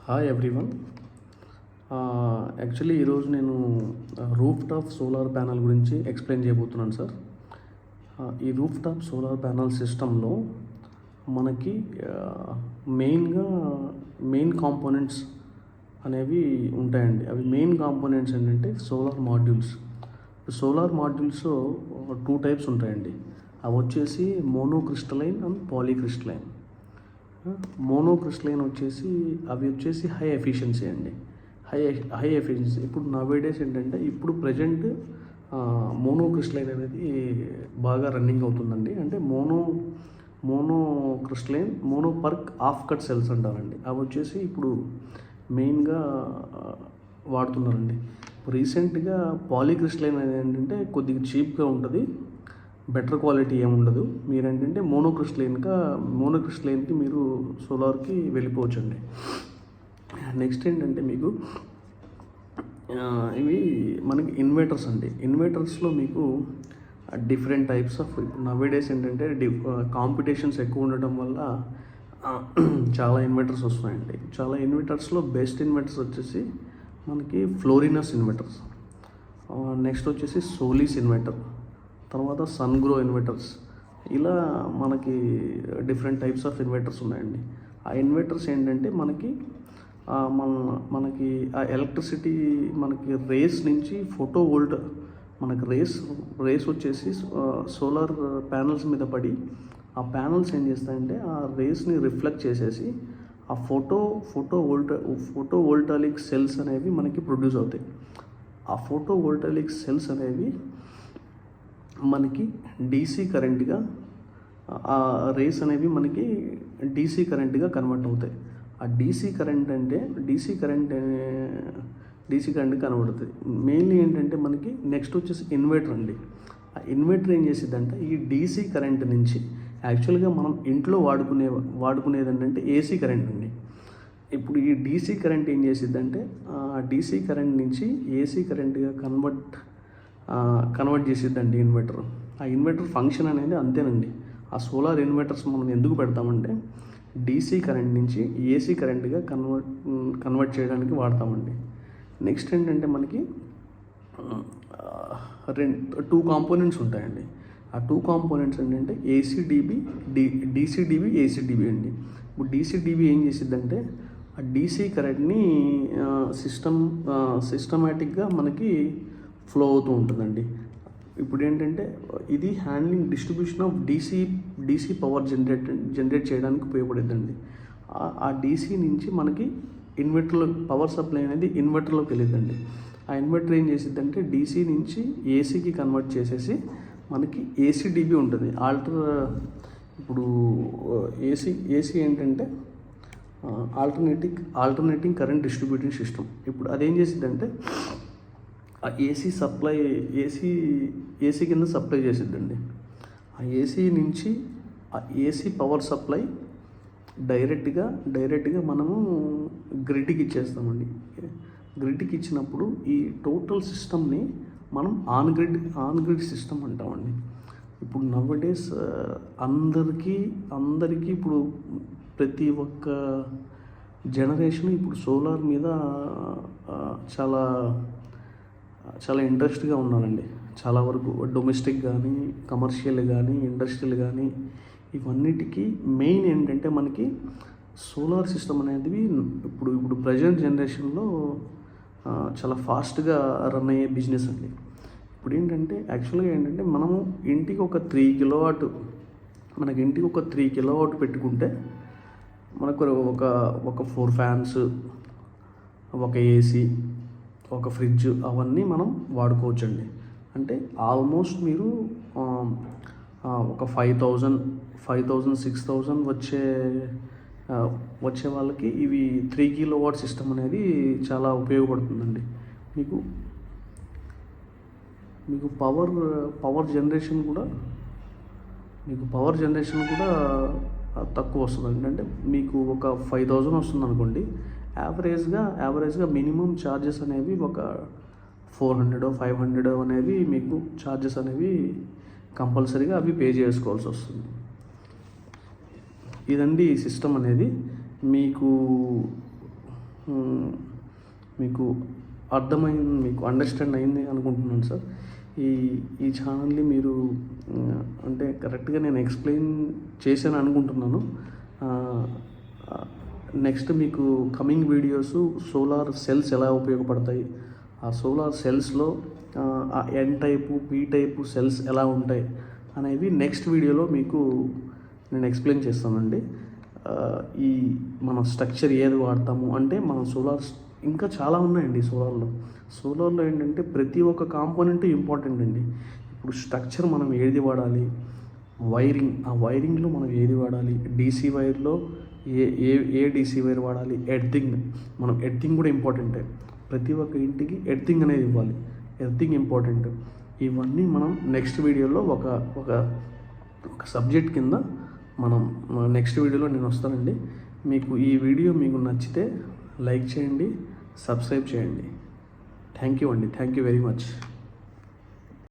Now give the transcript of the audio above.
Hi everyone. Actually ఈరోజు నేను roof top solar panel గురించి ఎక్స్ప్లెయిన్ చేయబోతున్నాను సార్. ఈ రూఫ్ టాప్ సోలార్ ప్యానల్ సిస్టంలో మనకి మెయిన్ కాంపోనెంట్స్ అనేవి ఉంటాయండి. అవి మెయిన్ కాంపోనెంట్స్ ఏంటంటే solar modules. Solar modules 2 types ఉంటాయండి. అవి వచ్చేసి మోనోక్రిస్టలైన్ అండ్ పాలీక్రిస్టలైన్. మోనోక్రిస్టలైన్ అవి వచ్చేసి హై ఎఫిషియన్సీ అండి. హై ఎఫిషియన్సీ ఇప్పుడు నవేడేస్ ఏంటంటే ఇప్పుడు ప్రజెంట్ మోనోక్రిస్టలైన్ అనేది బాగా రన్నింగ్ అవుతుందండి. అంటే మోనోక్రిస్టలైన్ మోనోపర్క్ ఆఫ్ కట్ సెల్స్ అంటారండి. అవి వచ్చేసి ఇప్పుడు మెయిన్గా వాడుతున్నారండి. రీసెంట్గా పాలీక్రిస్టలైన్ అనేది ఏంటంటే కొద్దిగా చీప్గా ఉంటుంది, బెటర్ క్వాలిటీ ఏముండదు. మీరు ఏంటంటే మోనోక్రిస్టలైన్కి మీరు సోలార్కి వెళ్ళిపోవచ్చండి. నెక్స్ట్ ఏంటంటే మీకు ఇవి మనకి ఇన్వర్టర్స్ అండి. ఇన్వర్టర్స్లో మీకు డిఫరెంట్ టైప్స్ ఆఫ్ నవేడేస్ ఏంటంటే కాంపిటీషన్స్ ఎక్కువ ఉండటం వల్ల చాలా ఇన్వర్టర్స్ వస్తున్నాయండి. చాలా ఇన్వర్టర్స్లో బెస్ట్ ఇన్వర్టర్స్ వచ్చేసి మనకి ఫ్లోరినస్ ఇన్వర్టర్స్, నెక్స్ట్ వచ్చేసి సోలీస్ ఇన్వర్టర్, తర్వాత సన్గ్రో ఇన్వర్టర్స్. ఇలా మనకి డిఫరెంట్ టైప్స్ ఆఫ్ ఇన్వర్టర్స్ ఉన్నాయండి. ఆ ఇన్వర్టర్స్ ఏంటంటే మనకి ఆ ఎలక్ట్రిసిటీ మనకి రేస్ నుంచి మనకి రేస్ వచ్చేసి సోలార్ ప్యానల్స్ మీద పడి ఆ ప్యానల్స్ ఏం చేస్తాయంటే ఆ రేస్ని రిఫ్లెక్ట్ చేసేసి ఆ ఫోటో వోల్టాలిక్ సెల్స్ అనేవి మనకి ప్రొడ్యూస్ అవుతాయి. ఆ ఫోటో వోల్టాలిక్ సెల్స్ అనేవి మనకి డీసీ కరెంట్గా, ఆ రేస్ అనేవి మనకి డీసీ కరెంట్గా కన్వర్ట్ అవుతాయి. ఆ డీసీ కరెంట్ కన్వర్ట్ అవుతుంది. మెయిన్లీ ఏంటంటే మనకి నెక్స్ట్ వచ్చేసి ఇన్వర్టర్ అండి. ఆ ఇన్వర్టర్ ఏం చేసిద్దంటే ఈ డీసీ కరెంట్ నుంచి యాక్చువల్గా మనం ఇంట్లో వాడుకునేది ఏంటంటే ఏసీ కరెంట్ అండి. ఇప్పుడు ఈ డీసీ కరెంట్ ఏం చేసిద్దంటే ఆ డీసీ కరెంట్ నుంచి ఏసీ కరెంట్గా కన్వర్ట్ చేసిద్దండి ఇన్వర్టర్. ఆ ఇన్వర్టర్ ఫంక్షన్ అనేది అంతేనండి. ఆ సోలార్ ఇన్వర్టర్స్ మనం ఎందుకు పెడతామంటే డీసీ కరెంట్ నుంచి ఏసీ కరెంట్గా కన్వర్ట్ చేయడానికి వాడతామండి. నెక్స్ట్ ఏంటంటే మనకి 2 కాంపోనెంట్స్ ఉంటాయండి. ఆ 2 కాంపోనెంట్స్ ఏంటంటే డీసీడీబీ ఏసీడీబీ అండి. ఇప్పుడు డీసీడీబీ ఏం చేసిద్దంటే ఆ డీసీ కరెంట్ని సిస్టమేటిక్గా మనకి ఫ్లో అవుతూ ఉంటుందండి. ఇప్పుడు ఏంటంటే ఇది handling distribution of DC power generate చేయడానికి ఉపయోగపడుతుందండి. ఆ డీసీ నుంచి మనకి ఇన్వర్టర్లో పవర్ సప్లై అనేది ఇన్వర్టర్లోకి వెళ్ళిద్దండి. ఆ ఇన్వర్టర్ ఏం చేసిద్దంటే డీసీ నుంచి ఏసీకి కన్వర్ట్ చేసేసి మనకి ఏసీడీబీ ఉంటుంది. ఇప్పుడు ఏసీ ఏంటంటే ఆల్టర్నేటింగ్ కరెంట్ డిస్ట్రిబ్యూటింగ్ సిస్టమ్. ఇప్పుడు అదేం చేసిద్దంటే ఆ ఏసీ కింద సప్లై చేసిద్దండి. ఆ ఏసీ నుంచి ఆ ఏసీ పవర్ సప్లై డైరెక్ట్గా మనము గ్రిడ్కి ఇచ్చేస్తామండి. గ్రిడ్కి ఇచ్చినప్పుడు ఈ టోటల్ సిస్టమ్ని మనం ఆన్ గ్రిడ్ సిస్టమ్ అంటామండి. ఇప్పుడు నవ్డేస్ అందరికీ ఇప్పుడు ప్రతి ఒక్క జనరేషన్ ఇప్పుడు సోలార్ మీద చాలా ఇంట్రెస్ట్గా ఉన్నారండి. చాలా వరకు డొమెస్టిక్ కానీ, కమర్షియల్ కానీ, ఇండస్ట్రియల్ కానీ ఇవన్నిటికీ మెయిన్ ఏంటంటే మనకి సోలార్ సిస్టమ్ అనేది ఇప్పుడు ప్రజెంట్ జనరేషన్లో చాలా ఫాస్ట్గా రన్ అయ్యే బిజినెస్ అండి. ఇప్పుడు యాక్చువల్గా ఏంటంటే మనము ఇంటికి ఒక 3 కిలోవాట్ పెట్టుకుంటే మనకు ఒక 4 ఫ్యాన్స్, ఒక ఏసీ, ఒక ఫ్రిడ్జ్ అవన్నీ మనం వాడుకోవచ్చండి. అంటే ఆల్మోస్ట్ మీరు ఒక 5,000 6,000 వచ్చే వాళ్ళకి ఇవి 3 కిలోవాట్ సిస్టమ్ అనేది చాలా ఉపయోగపడుతుందండి. మీకు పవర్ జనరేషన్ కూడా తక్కువ వస్తుంది. అంటే మీకు ఒక 5,000 వస్తుంది అనుకోండి, యావరేజ్గా మినిమం ఛార్జెస్ అనేవి ఒక 400 500 అనేవి మీకు ఛార్జెస్ అనేవి కంపల్సరీగా అవి పే చేసుకోవాల్సి వస్తుంది. ఇదండి ఈ సిస్టమ్ అనేది. మీకు మీకు అర్థమైంది, మీకు అండర్స్టాండ్ అయింది అనుకుంటున్నాను సార్. ఈ ఈ ఛానల్ని మీరు అంటే కరెక్ట్గా నేను ఎక్స్ప్లెయిన్ చేశాను అనుకుంటున్నాను. నెక్స్ట్ మీకు కమింగ్ వీడియోస్ సోలార్ సెల్స్ ఎలా ఉపయోగపడతాయి, ఆ సోలార్ సెల్స్లో ఆ ఎన్ టైపు పీ టైపు సెల్స్ ఎలా ఉంటాయి అనేవి నెక్స్ట్ వీడియోలో మీకు నేను ఎక్స్ప్లెయిన్ చేస్తానండి. ఈ మన స్ట్రక్చర్ ఏది వాడతాము అంటే మనం ఇంకా చాలా ఉన్నాయండి సోలార్లో ఏంటంటే ప్రతి ఒక్క కాంపోనెంట్ ఇంపార్టెంట్ అండి. ఇప్పుడు స్ట్రక్చర్ మనం ఏది వాడాలి, ఆ వైరింగ్లో మనం ఏది వాడాలి, డీసీ వైర్లో ఏ డీసీ వైర్ వాడాలి, ఎర్తింగ్ కూడా ఇంపార్టెంటే. ప్రతి ఒక్క ఇంటికి ఎర్తింగ్ అనేది ఇవ్వాలి, ఎర్తింగ్ ఇంపార్టెంట్. ఇవన్నీ మనం నెక్స్ట్ వీడియోలో ఒక సబ్జెక్ట్ కింద మనం నెక్స్ట్ వీడియోలో నేను వస్తానండి. మీకు ఈ వీడియో మీకు నచ్చితే లైక్ చేయండి, సబ్స్క్రైబ్ చేయండి. థ్యాంక్ యూ అండి, థ్యాంక్ యూ వెరీ మచ్.